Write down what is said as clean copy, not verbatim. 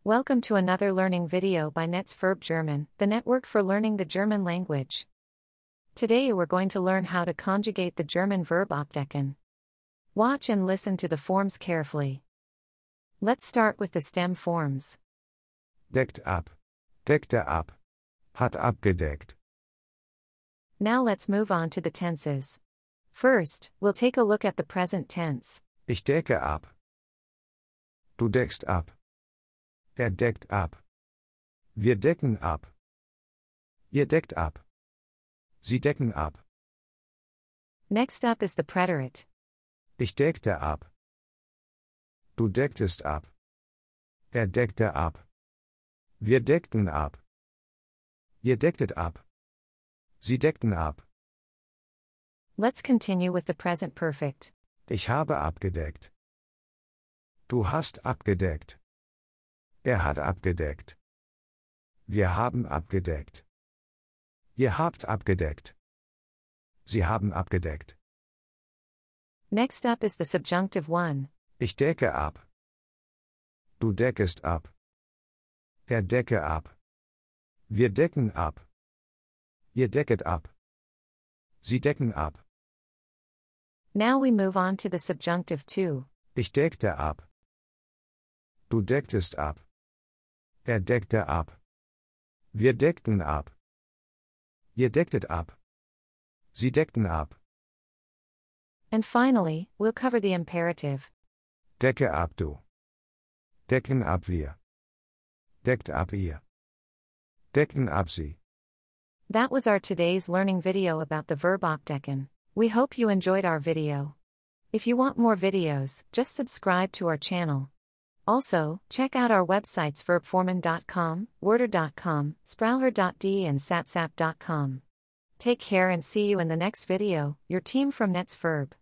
Welcome to another learning video by Netz Verb German, the network for learning the German language. Today we're going to learn how to conjugate the German verb abdecken. Watch and listen to the forms carefully. Let's start with the stem forms. Deckt ab. Deckte ab. Hat abgedeckt. Now let's move on to the tenses. First, we'll take a look at the present tense. Ich decke ab. Du deckst ab. Er deckt ab. Wir decken ab. Ihr deckt ab. Sie decken ab. Next up is the preterite. Ich deckte ab. Du decktest ab. Er deckte ab. Wir deckten ab. Ihr decktet ab. Sie deckten ab. Let's continue with the present perfect. Ich habe abgedeckt. Du hast abgedeckt. Er hat abgedeckt. Wir haben abgedeckt. Ihr habt abgedeckt. Sie haben abgedeckt. Next up is the subjunctive one. Ich decke ab. Du deckest ab. Er decke ab. Wir decken ab. Ihr decket ab. Sie decken ab. Now we move on to the subjunctive two. Ich deckte ab. Du decktest ab. Er deckte ab. Wir deckten ab. Ihr decktet ab. Sie deckten ab. And finally, we'll cover the imperative. Decke ab du. Decken ab wir. Deckt ab ihr. Decken ab sie. That was our today's learning video about the verb abdecken. We hope you enjoyed our video. If you want more videos, just subscribe to our channel. Also, check out our websites verbformen.com, worder.com, sprauher.de and satsap.com. Take care and see you in the next video, your team from Netz Verb.